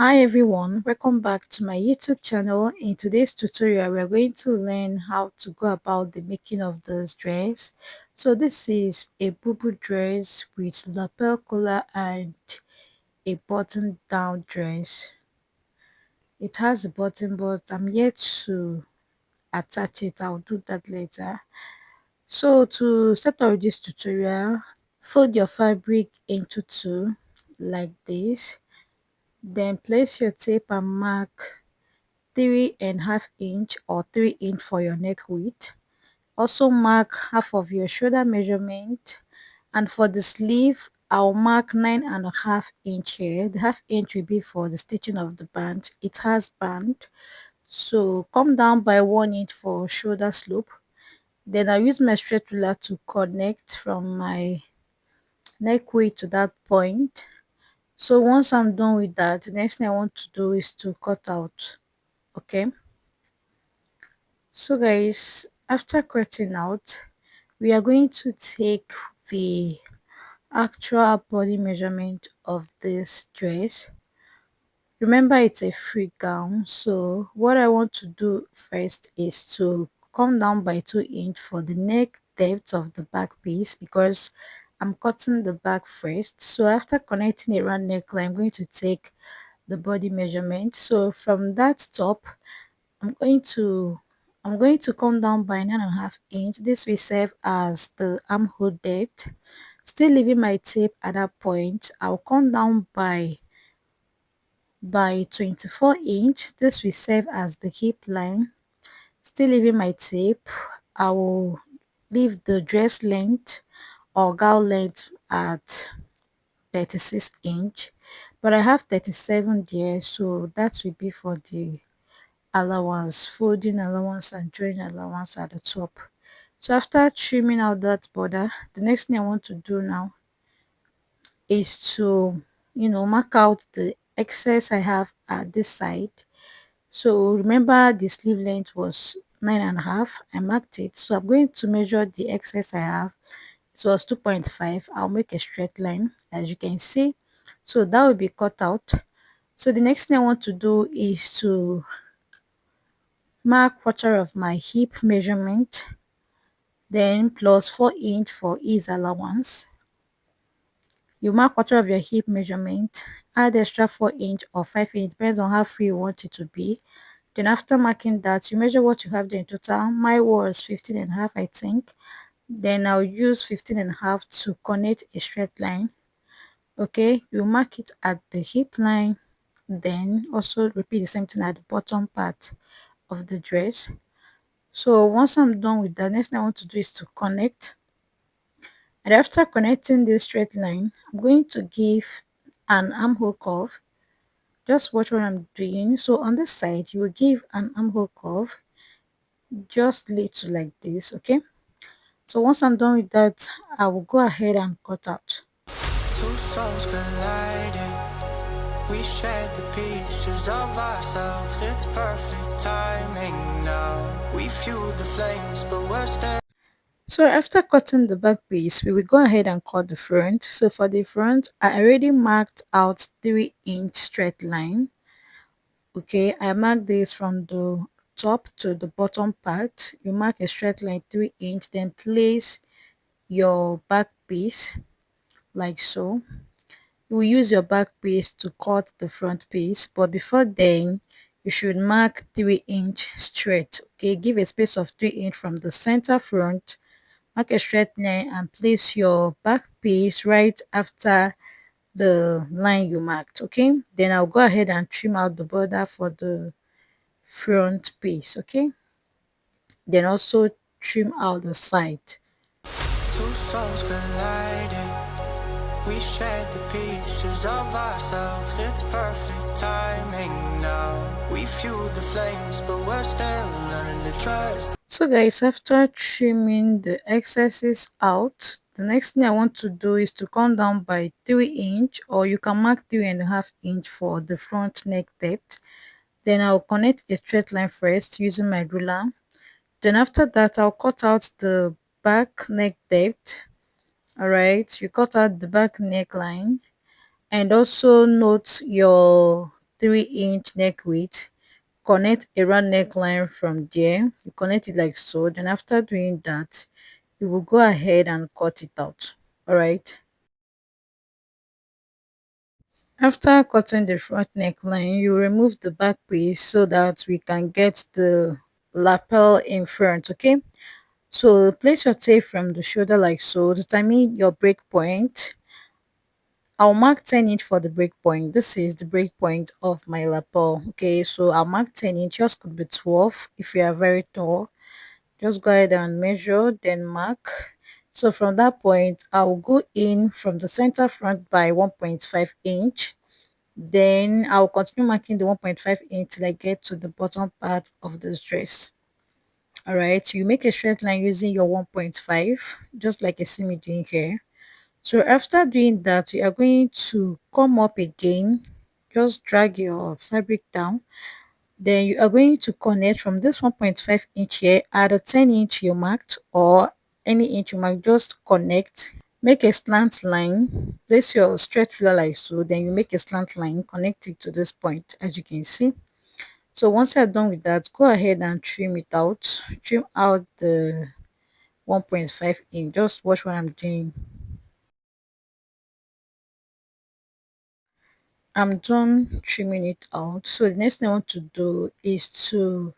Hi everyone, welcome back to my YouTube channel. In today's tutorial, we're going to learn how to go about the making of this dress. So this is a Bubu dress with lapel collar and a button down dress. It has a button, but I'm yet to attach it. I'll do that later. So to start off this tutorial, fold your fabric into two like this. Then place your tape and mark 3.5 inch or 3 inch for your neck width. Also mark half of your shoulder measurement, and for the sleeve I'll mark 9.5 inch here. The half inch will be for the stitching of the band. It has band, so come down by 1 inch for shoulder slope. Then I'll use my straight ruler to connect from my neck width to that point. So once I'm done with that, the next thing I want to do is to cut out. Okay, so guys, after cutting out, we are going to take the actual body measurement of this dress. Remember, it's a free gown, so what I want to do first is to come down by 2 inch for the neck depth of the back piece, because I'm cutting the back first. So after connecting it around neckline, I'm going to take the body measurement. So from that top, I'm going to come down by 9.5 inch. This will serve as the armhole depth. Still leaving my tape at that point, I'll come down by 24 inch. This will serve as the hip line. Still leaving my tape, I will leave the dress length or gown length at 36 inch, but I have 37 there, so that will be for the allowance, folding allowance and drawing allowance at the top. So after trimming out that border, the next thing I want to do now is to mark out the excess I have at this side. So remember, the sleeve length was 9.5. I marked it, so I'm going to measure the excess I have. It was 2.5. I'll make a straight line, as you can see. So that will be cut out. So the next thing I want to do is to mark quarter of my hip measurement, then plus 4 inch for ease allowance. You mark quarter of your hip measurement, add extra 4 inch or 5 inch, depends on how free you want it to be. Then after marking that, you measure what you have there in total. My was 15.5, I think. Then I'll use 15.5 to connect a straight line. Okay, you mark it at the hip line, then also repeat the same thing at the bottom part of the dress. So once I'm done with that, next thing I want to do is to connect. And after connecting this straight line, I'm going to give an armhole curve. Just watch what I'm doing. So on this side, you will give an armhole curve, just little like this. Okay, so once I'm done with that, I will go ahead and cut out. Two souls colliding. We shared the pieces of ourselves. It's perfect timing now. We fueled the flames, but we're still. So after cutting the back piece, we will go ahead and cut the front. So for the front, I already marked out 3 inch straight line. Okay, I marked this from the top to the bottom part. You mark a straight line 3 inch, then place your back piece like so. You will use your back piece to cut the front piece, but before then, you should mark 3 inch straight. Okay, give a space of 3 inch from the center front. Mark a straight line and place your back piece right after the line you marked. Okay, then I'll go ahead and trim out the border for the front piece. Okay, then also trim out the side. Two souls colliding. We shared the pieces of ourselves. It's perfect timing now. We fueled the flames, but we're still learning to trust. So guys, after trimming the excesses out, the next thing I want to do is to come down by 3 inch, or you can mark 3.5 inch for the front neck depth. Then I'll connect a straight line first using my ruler. Then after that, I'll cut out the back neck depth. Alright, you cut out the back neckline, and also note your 3-inch neck width, connect a round neckline from there. You connect it like so. Then after doing that, you will go ahead and cut it out. All right. After cutting the front neckline, you remove the back piece so that we can get the lapel in front. Okay. So place your tape from the shoulder like so. Determine your break point. I'll mark 10 inch for the break point. This is the break point of my lapel. Okay, so I'll mark 10 inch. Yours could be 12 if you are very tall. Just go ahead and measure, then mark. So from that point, I'll go in from the center front by 1.5 inch. Then I'll continue marking the 1.5 inch till I get to the bottom part of this dress. All right, you make a straight line using your 1.5, just like you see me doing here. So after doing that, you are going to come up again, just drag your fabric down. Then you are going to connect from this 1.5 inch here at the 10 inch you marked, or any inch you mark, just connect. Make a slant line, place your stretch ruler like so, then you make a slant line, connect it to this point as you can see. So once you're done with that, go ahead and trim it out. Trim out the 1.5 inch. Just watch what I'm doing. I'm done trimming it out. So the next thing I want to do is to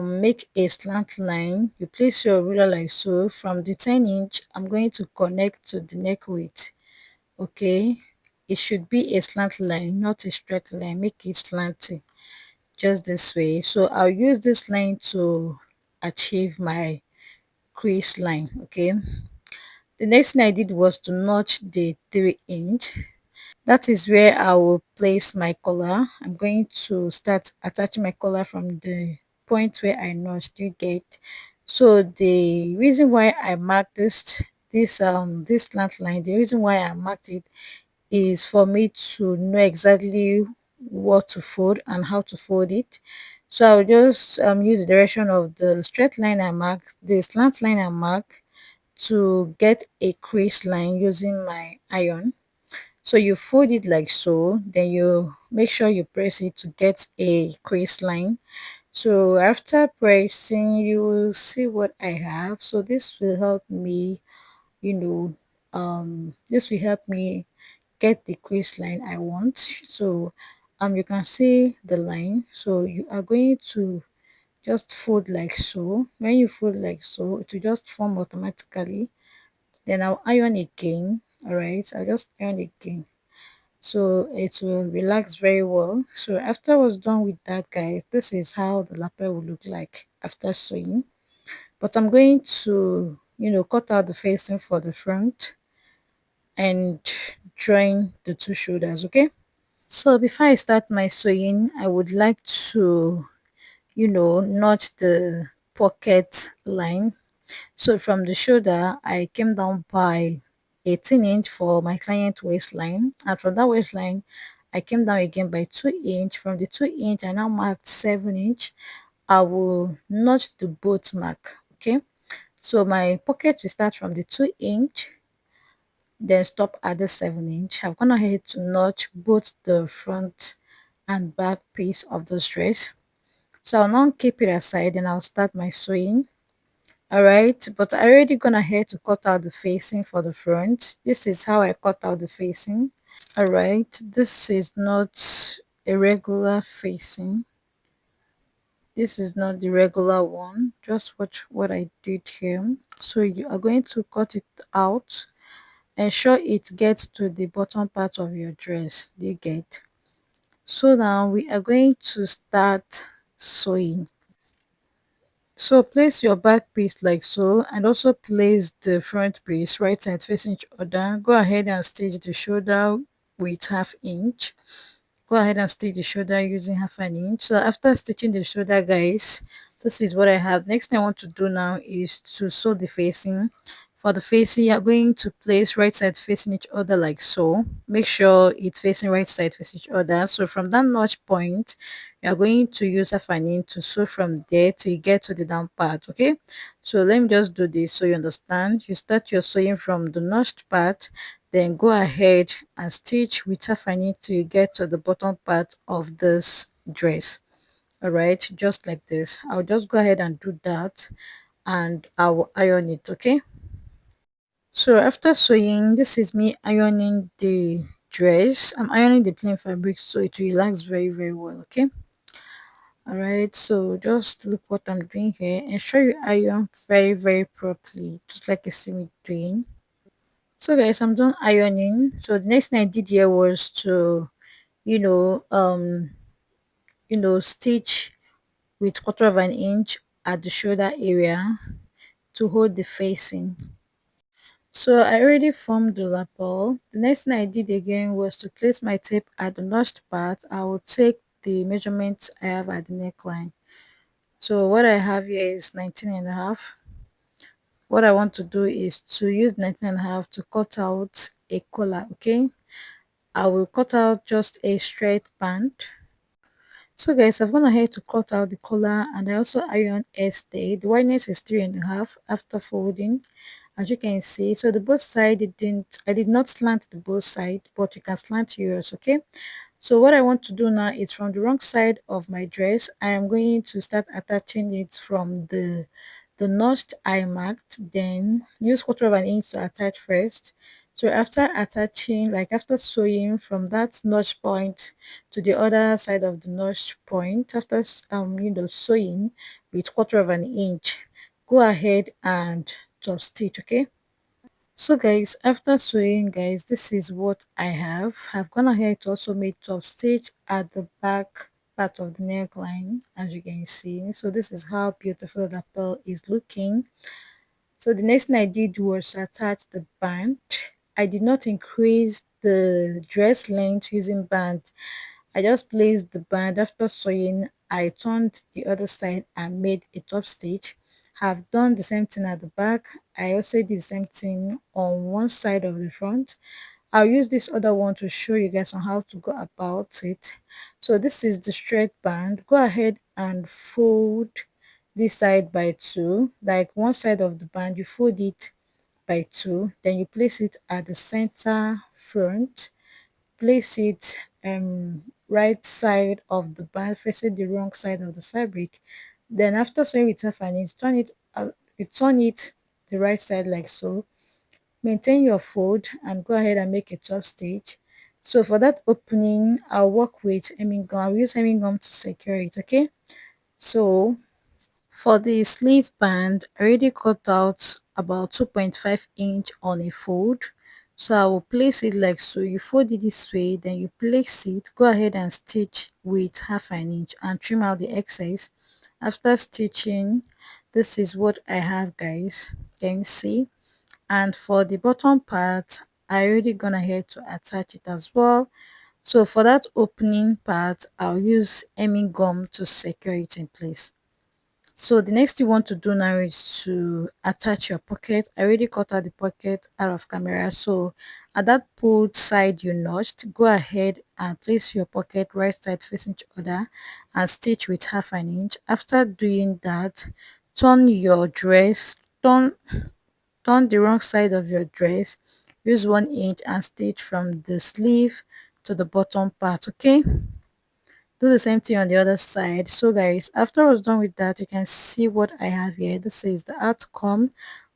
make a slant line. You place your ruler like so. From the 10 inch, I'm going to connect to the neck width. Okay, it should be a slant line, not a straight line. Make it slanty, just this way. So I'll use this line to achieve my crease line. Okay, the next thing I did was to notch the 3 inch. That is where I will place my collar. I'm going to start attaching my collar from the point where I notched. You get. So the reason why I marked this slant line, the reason why I marked it is for me to know exactly what to fold and how to fold it. So I'll just use the direction of the straight line I mark, the slant line I mark, to get a crease line using my iron. So you fold it like so, then you make sure you press it to get a crease line. So after pressing, you will see what I have. So this will help me, you know, this will help me get the crease line I want. So you can see the line. So you are going to just fold like so. When you fold like so, it will just form automatically. Then I'll iron again. All right, I'll just iron again, so it will relax very well. So after I was done with that, guys, this is how the lapel will look like after sewing. But I'm going to, cut out the facing for the front and join the two shoulders. Okay, so before I start my sewing, I would like to, notch the pocket line. So from the shoulder, I came down by 18 inch for my client waistline, and from that waistline, I came down again by 2 inch. From the 2 inch, I now marked 7 inch. I will notch the both mark. Okay, so my pocket will start from the 2 inch, then stop at the 7 inch. I've gone ahead to notch both the front and back piece of the dress. So I'll now keep it aside and I'll start my sewing. All right, but I already gone ahead to cut out the facing for the front. This is how I cut out the facing. All right, this is not a regular facing. This is not the regular one. Just watch what I did here. So you are going to cut it out. Ensure it gets to the bottom part of your dress. Do you get? So now we are going to start sewing. So place your back piece like so, and also place the front piece right side facing each other. Go ahead and stitch the shoulder with half inch. Go ahead and stitch the shoulder using half an inch. So after stitching the shoulder, guys, this is what I have. Next thing I want to do now is to sew the facing. For the facing, you're going to place right side facing each other like so. Make sure it's facing right side facing each other. So from that notch point, you're going to use a fanning to sew from there till you get to the down part. Okay, so let me just do this so you understand. You start your sewing from the notched part, then go ahead and stitch with a fanning till you get to the bottom part of this dress. All right, just like this. I'll just go ahead and do that, and I'll iron it. Okay, so after sewing, this is me ironing the dress. I'm ironing the plain fabric so it relax very well. Okay, all right, so just look what I'm doing here. Ensure you iron very properly, just like you see me doing. So guys, I'm done ironing. So the next thing I did here was to you know um stitch with 1/4 inch at the shoulder area to hold the facing. So I already formed the lapel. The next thing I did again was to place my tape at the notched part. I will take the measurements I have at the neckline. So what I have here is 19 and a half. What I want to do is to use 19 and a half to cut out a collar. Okay, I will cut out just a straight band. So guys, I've gone ahead to cut out the collar, and I also iron a stay. The wideness is 3.5 after folding, as you can see. So the both side, I did not slant the both side, but you can slant yours. Okay, so what I want to do now is from the wrong side of my dress, I am going to start attaching it from the notch I marked, then use 1/4 inch to attach first. So after attaching, like after sewing from that notch point to the other side of the notch point, after sewing with 1/4 inch, go ahead and top stitch. Okay, so guys, after sewing, guys, this is what I have. I've gone ahead to also make top stitch at the back part of the neckline, as you can see. So this is how beautiful the pearl is looking. So the next thing I did was attach the band. I did not increase the dress length using band. I just placed the band. After sewing, I turned the other side and made a top stitch. Have done the same thing at the back. I also did the same thing on one side of the front. I'll use this other one to show you guys on how to go about it. So this is the straight band. Go ahead and fold this side by two. Like one side of the band, you fold it by two, then you place it at the center front. Place it right side of the band facing the wrong side of the fabric. Then after sewing with half an inch, you turn it the right side like so. Maintain your fold and go ahead and make a top stitch. So for that opening, I'll work with hemming gum. I'll use hemming gum to secure it. Okay, so for the sleeve band, I already cut out about 2.5 inch on a fold. So I will place it like so. You fold it this way, then you place it. Go ahead and stitch with half an inch and trim out the excess. After stitching, this is what I have, guys. Can you see? And for the bottom part, I already gone ahead to attach it as well. So for that opening part, I'll use hemming gum to secure it in place. So the next you want to do now is to attach your pocket. I already cut out the pocket out of camera. So at that pulled side you notched, go ahead and place your pocket right side facing each other and stitch with half an inch. After doing that, turn your dress, turn the wrong side of your dress, use 1 inch and stitch from the sleeve to the bottom part. Okay, do the same thing on the other side. So guys, after I was done with that, you can see what I have here. This is the outcome.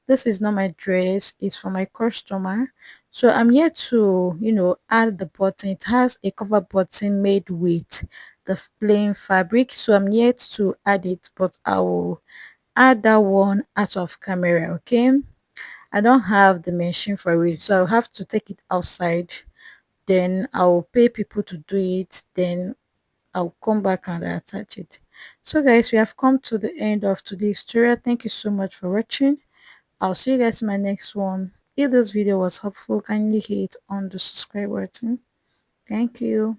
This is not my dress, it's for my customer. So I'm here to add the button. It has a cover button made with the plain fabric, so I'm here to add it, but I will add that one out of camera. Okay, I don't have the machine for it, so I'll have to take it outside, then I'll pay people to do it, then I'll come back and attach it. So guys, we have come to the end of today's tutorial. Thank you so much for watching. I'll see you guys in my next one. If this video was helpful, kindly hit on the subscribe button. Thank you.